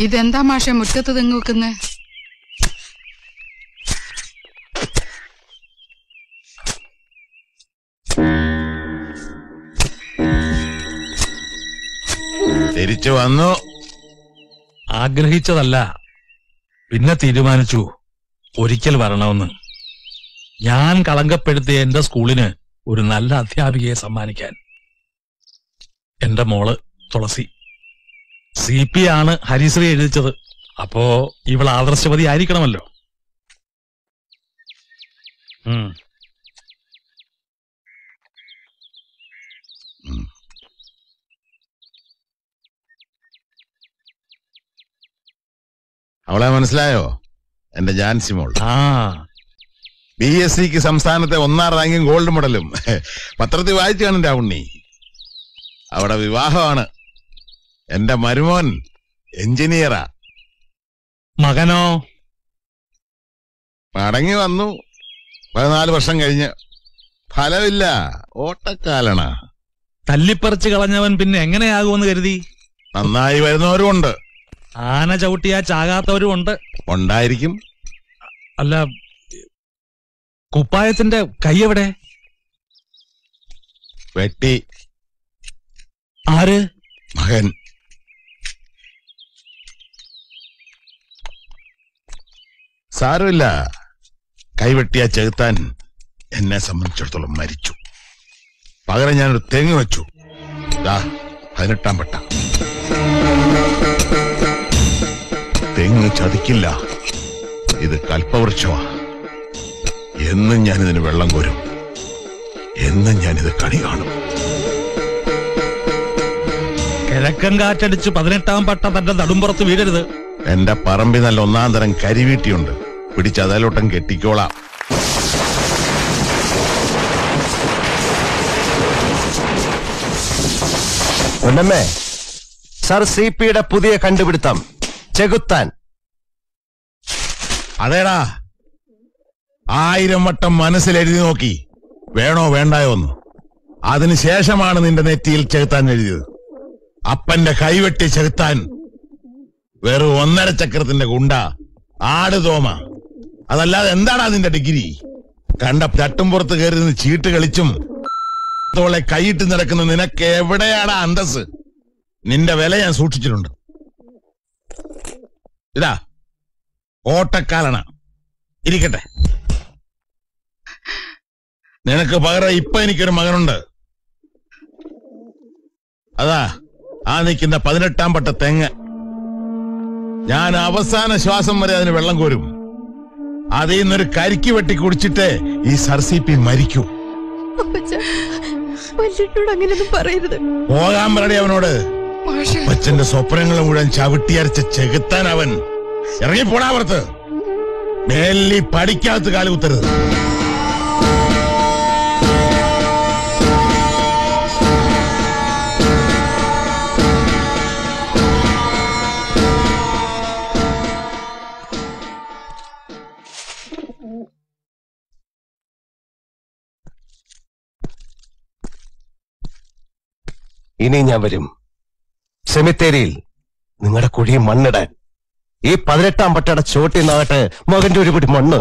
ഇതെന്താ മാഷെ മുറ്റത്ത് തെങ്ങ് വെക്കുന്നേ? തിരിച്ചു വന്നു. ആഗ്രഹിച്ചതല്ല, പിന്നെ തീരുമാനിച്ചു ഒരിക്കൽ വരണമെന്ന്. ഞാൻ കളങ്കപ്പെടുത്തിയ എന്റെ സ്കൂളിന് ഒരു നല്ല അധ്യാപികയെ സമ്മാനിക്കാൻ. എന്റെ മോള് തുളസി. CP ആണ് ഹരിശ്രീ എഴുതിച്ചത്. അപ്പോ ഇവൾ ആദർശവതി ആയിരിക്കണമല്ലോ. അവളെ മനസ്സിലായോ? എന്റെ ജാൻസി മോൾ. BSCക്ക് സംസ്ഥാനത്തെ 1ാം റാങ്കും ഗോൾഡ് മെഡലും. പത്രത്തിൽ വായിച്ചു കാണും രാവുണ്ണി. അവിടെ വിവാഹമാണ്. എന്റെ മരുമോൻ എഞ്ചിനീയറാ. മകനോ? മടങ്ങി വന്നു 14 വർഷം കഴിഞ്ഞ്. ഫലമില്ല, ഓട്ടക്കാലണ. തല്ലിപ്പറിച്ച് കളഞ്ഞവൻ പിന്നെ എങ്ങനെയാകുമെന്ന് കരുതി? നന്നായി വരുന്നവരും ഉണ്ട്, ആന ചവിട്ടിയാ ചാകാത്തവരും ഉണ്ട്. ഉണ്ടായിരിക്കും. അല്ല, കുപ്പായത്തിന്റെ കൈ എവിടെ? വെട്ടി. ആര്? മകൻ. സാരമില്ല, കൈവെട്ടിയ ചെകുത്താൻ എന്നെ സംബന്ധിച്ചിടത്തോളം മരിച്ചു. പകരം ഞാനൊരു തെങ്ങ് വെച്ചു. 18ാം പട്ട. തെങ്ങ് ചതിക്കില്ല, ഇത് കൽപ്പവൃക്ഷമാ. എന്നും ഞാനിതിന് വെള്ളം കോരും, എന്നും ഞാനിത് കണി കാണും. കിഴക്കൻ കാറ്റടിച്ച് 18ാം പട്ട തന്റെ നടുമ്പുറത്ത് വീഴരുത്. എന്റെ പറമ്പിൽ നല്ല 1ാം തരം കരിവീട്ടിയുണ്ട്, പിടിച്ചതലോട്ടം കെട്ടിക്കോളാം. പൊന്നമ്മേ, സർ CPയുടെ പുതിയ കണ്ടുപിടുത്തം ചെകുത്താൻ. അതേടാ, 1000 വട്ടം മനസ്സിലെഴുതി നോക്കി വേണോ വേണ്ടായോ എന്ന്. അതിനുശേഷമാണ് നിന്റെ നെറ്റിയിൽ ചെകുത്താൻ എഴുതിയത്. അപ്പന്റെ കൈവെട്ടി ചെകുത്താൻ വെറും 1.5 ചക്രത്തിന്റെ ഗുണ്ട, ആടുതോമ. അതല്ലാതെ എന്താണ് അതിന്റെ ഡിഗ്രി? കണ്ട ചട്ടുംപുറത്ത് കയറി നിന്ന് ചീട്ട് കളിച്ചും തോളെ കൈയിട്ട് നടക്കുന്ന നിനക്ക് എവിടെയാണ് അന്തസ്? നിന്റെ വില ഞാൻ സൂക്ഷിച്ചിട്ടുണ്ട്. ഇതാ ഓട്ടക്കാലണ ഇരിക്കട്ടെ. നിനക്ക് പകരം ഇപ്പൊ എനിക്കൊരു മകനുണ്ട്. അതാ ആ നിൽക്കുന്ന 18ാം പട്ട തെങ്ങ്. ഞാൻ അവസാന ശ്വാസം വരെ അതിന് വെള്ളം കോരും. അതിൽ നിന്നൊരു കരിക്ക് വെട്ടി കുടിച്ചിട്ട് ഈ CP മരിക്കൂ. പോകാൻ പറയണേ അവനോട്. അച്ഛന്റെ സ്വപ്നങ്ങൾ മുഴുവൻ ചവിട്ടിയരച്ച ചെകുത്താൻ അവൻ. ഇറങ്ങിപ്പോടാ പുറത്ത്. മേലി പഠിക്കാത്ത കാലുകുത്തരുത്. ഇനി ഞാൻ വരും സെമിത്തേരിയിൽ നിങ്ങളുടെ കുഴി മണ്ണിടാൻ. ഈ 18ാം പട്ടയുടെ ചോട്ടിന്നാകട്ടെ മകന്റെ ഒരു പിടി മണ്ണ്.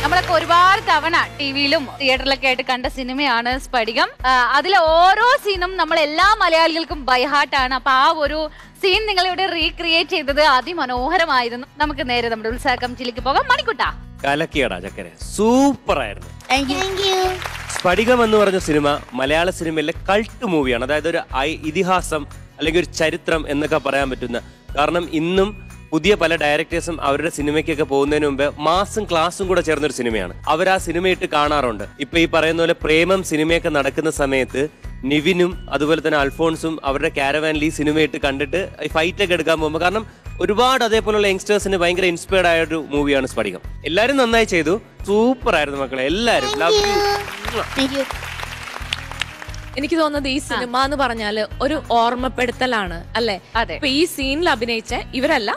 നമ്മളൊക്കെ ഒരുപാട് തവണ ടിവിയിലും തിയേറ്ററിലൊക്കെ ആയിട്ട് കണ്ട സിനിമയാണ് സ്ഫടികം. അതിലെ ഓരോ സീനും നമ്മൾ എല്ലാ മലയാളികൾക്കും ബൈഹാർട്ടാണ്. അപ്പൊ ആ ഒരു സീൻ നിങ്ങളിവിടെ റീക്രിയേറ്റ് ചെയ്തത് അതിമനോഹരമായിരുന്നു. നമുക്ക് നേരെ നമ്മുടെ ഉത്സാഹ കമ്മിറ്റിയിലേക്ക് പോകാം. മണിക്കുട്ടാ, കലക്കിയടാ ചക്കര, സൂപ്പർ ആയിരുന്നു. സ്ഫടികം എന്ന് പറഞ്ഞ സിനിമ മലയാള സിനിമയിലെ കൾട്ട് മൂവിയാണ്. അതായത് ഒരു ഇതിഹാസം അല്ലെങ്കിൽ ഒരു ചരിത്രം എന്നൊക്കെ പറയാൻ പറ്റുന്ന. കാരണം ഇന്നും പുതിയ പല ഡയറക്ടേഴ്സും അവരുടെ സിനിമയ്ക്കൊക്കെ പോകുന്നതിന് മുമ്പ് മാസും ക്ലാസും കൂടെ ചേർന്നൊരു സിനിമയാണ്. അവർ ആ സിനിമയിട്ട് കാണാറുണ്ട്. ഇപ്പൊ ഈ പറയുന്ന പോലെ പ്രേമം സിനിമയൊക്കെ നടക്കുന്ന സമയത്ത് നിവിനും അതുപോലെ തന്നെ അൽഫോൺസും അവരുടെ കാരവാനിൽ ഈ സിനിമയിട്ട് കണ്ടിട്ട് ഫൈറ്റ് ഒക്കെ എടുക്കാൻ പോകുമ്പോൾ, കാരണം ഒരുപാട് അതേപോലുള്ള യങ്സ്റ്റേഴ്സിന് ഭയങ്കര ഇൻസ്പയർഡ് ആയ ഒരു മൂവിയാണ് സ്ഫടികം. എല്ലാരും നന്നായി ചെയ്തു, സൂപ്പർ ആയിരുന്നു മക്കളെ, എല്ലാരും. Love you. എനിക്ക് തോന്നുന്നത് ഈ സിനിമ എന്ന് പറഞ്ഞാല് ഒരു ഓർമ്മപ്പെടുത്തലാണ് അല്ലെ? അതെ. ഇപ്പൊ ഈ സീനിൽ അഭിനയിച്ച ഇവരല്ല,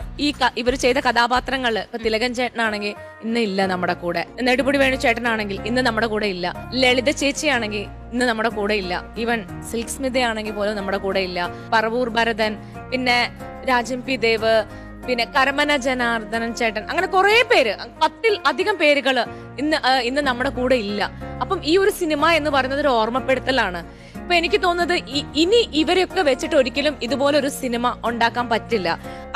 ഇവർ ചെയ്ത കഥാപാത്രങ്ങള്. ഇപ്പൊ തിലകൻ ചേട്ടനാണെങ്കിൽ ഇന്ന് ഇല്ല നമ്മുടെ കൂടെ, നെടുമുടി വേണു ചേട്ടനാണെങ്കിൽ ഇന്ന് നമ്മുടെ കൂടെ ഇല്ല, ലളിത ചേച്ചിയാണെങ്കിൽ ഇന്ന് നമ്മുടെ കൂടെ ഇല്ല, ഈവൻ സിൽക്ക് സ്മിതയാണെങ്കിൽ പോലും നമ്മുടെ കൂടെ ഇല്ല, പറവൂർ ഭരതൻ, പിന്നെ രാജൻ പി ദേവ്, പിന്നെ കരമന ജനാർദ്ദനൻ ചേട്ടൻ, അങ്ങനെ കുറെ പേര്, 10ൽ അധികം പേരുകള് ഇന്ന് നമ്മുടെ കൂടെ ഇല്ല. അപ്പം ഈ ഒരു സിനിമ എന്ന് പറയുന്നത് ഒരു ഓർമ്മപ്പെടുത്തലാണ്. ഇപ്പൊ എനിക്ക് തോന്നുന്നത് ഇനി ഇവരെയൊക്കെ വെച്ചിട്ട് ഒരിക്കലും ഇതുപോലൊരു സിനിമ ഉണ്ടാക്കാൻ പറ്റില്ല.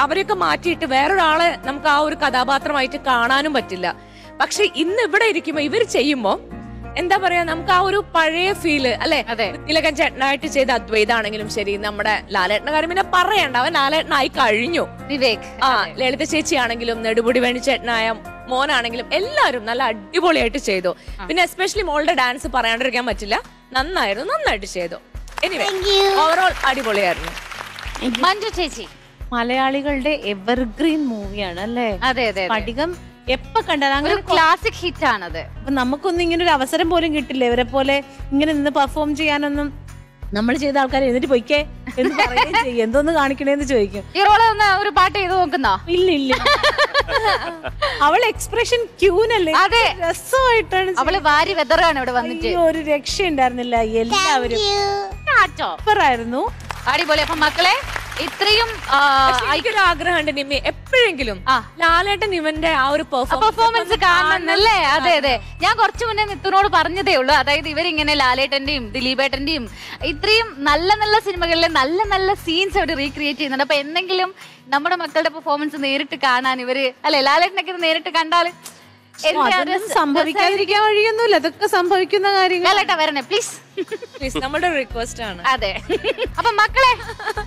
അവരെയൊക്കെ മാറ്റിയിട്ട് വേറൊരാളെ നമുക്ക് ആ ഒരു കഥാപാത്രമായിട്ട് കാണാനും പറ്റില്ല. പക്ഷെ ഇന്ന് ഇവിടെ ഇരിക്കുമ്പോ ഇവർ ചെയ്യുമ്പോ എന്താ പറയാ, നമുക്ക് ആ ഒരു പഴയ ഫീല് അല്ലെ? തിലകൻ ചേട്ടനായിട്ട് ചെയ്ത അദ്വൈതാണെങ്കിലും ശരി, നമ്മുടെ ലാലേട്ടന്റെ കാര്യം പിന്നെ പറയണ്ട, അവൻ ലാലേട്ടനായി കഴിഞ്ഞു. വിവേക്, ലളിത ചേച്ചി ആണെങ്കിലും നെടുമുടി വേണു ചേട്ടനായ മോനാണെങ്കിലും എല്ലാരും നല്ല അടിപൊളിയായിട്ട് ചെയ്തു. പിന്നെ എസ്പെഷ്യലി മോളുടെ ഡാൻസ് പറയാണ്ടിരിക്കാൻ പറ്റില്ല, നന്നായിരുന്നു, നന്നായിട്ട് ചെയ്തു. എനിവേ ഓവറോൾ അടിപൊളിയായിരുന്നു. മഞ്ജു ചേച്ചി, മലയാളികളുടെ എവർഗ്രീൻ മൂവിയാണ് അല്ലേ? അതെ അതെ, സ്ഫടികം എപ്പോ കണ്ടാലും ഒരു ക്ലാസിക് ഹിറ്റ് ആണത്. അപ്പൊ നമുക്കൊന്നും ഇങ്ങനെ ഒരു അവസരം പോലും കിട്ടില്ല ഇവരെ പോലെ ഇങ്ങനെ നിന്ന് പെർഫോം ചെയ്യാനൊന്നും. നമ്മൾ ചെയ്ത ആൾക്കാർ എന്നിട്ട് പൊയ്ക്കേ എന്ന് പറയുകയും ചെയ്യും, എന്തോന്ന് കാണിക്കണേന്ന് ചോദിക്കും. ഈ റോള് ഒരു പാട്ട് ചെയ്ത് നോക്കുന്നോ? ഇല്ല ഇല്ല, അവൾ എക്സ്പ്രഷൻ ക്യൂനല്ലേ, അതെ, രസമായിട്ടാണ് അവള് വാരി വെതറാണ് ഇവിടെ വന്നിട്ട്. ഒരു രക്ഷ ഉണ്ടായിരുന്നില്ല, എല്ലാവരും സൂപ്പറായിരുന്നു, അടിപൊളി. അപ്പൊ മക്കളെ ഇത്രയും എനിക്കൊരു ആഗ്രഹമുണ്ട് നിമ്മി, എപ്പോഴെങ്കിലും ലാലേട്ടൻ ഇവന്റെ ആ ഒരു പെർഫോമൻസ് കാണണമെന്നല്ലേ? അതെ അതെ, ഞാൻ കുറച്ചു മുന്നേ നിത്തുനോട് പറഞ്ഞതേ ഉള്ളൂ. അതായത് ഇവരിങ്ങനെ ലാലേട്ടന്റെയും ദിലീപേട്ടന്റെയും ഇത്രയും നല്ല നല്ല സിനിമകളിലെ നല്ല നല്ല സീൻസ് അവർ റീക്രിയേറ്റ് ചെയ്യുന്നുണ്ട്. അപ്പൊ എന്തെങ്കിലും നമ്മുടെ മക്കളുടെ പെർഫോമൻസ് നേരിട്ട് കാണാൻ ഇവര് അല്ലെ, ലാലേട്ടനൊക്കെ നേരിട്ട് കണ്ടാല് സംഭവിക്കാതിരിക്കാൻ വഴിയൊന്നുമില്ല, അതൊക്കെ സംഭവിക്കുന്ന കാര്യങ്ങൾ. വരണേ പ്ലീസ്, നമ്മുടെ റിക്വസ്റ്റ് ആണ്. അതെ. അപ്പൊ മക്കളെ,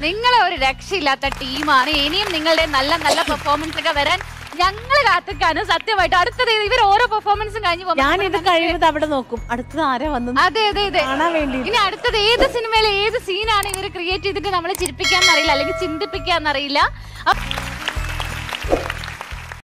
നിങ്ങളെ ഒരു രക്ഷയില്ലാത്ത ടീമാണ്. ഇനിയും നിങ്ങളുടെ നല്ല നല്ല പെർഫോമൻസ് ഒക്കെ വരാൻ ഞങ്ങൾ കാത്തിക്കാനും. സത്യമായിട്ട് അടുത്തത് ഇവർ ഓരോ പെർഫോമൻസും കഴിഞ്ഞു ഞാൻ ഇത് കഴിയുന്നത് അവിടെ നോക്കും, അടുത്തത് ആരാ വന്നു. അതെ അതെ അതെ, കാണാൻ വേണ്ടി. ഇനി അടുത്തത് ഏത് സിനിമയിലെ ഏത് സീനാണ് ഇവർ ക്രിയേറ്റ് ചെയ്തിട്ട് നമ്മളെ ചിരിപ്പിക്കാന്നറിയില്ല, അല്ലെങ്കിൽ ചിന്തിപ്പിക്കാന്നറിയില്ല.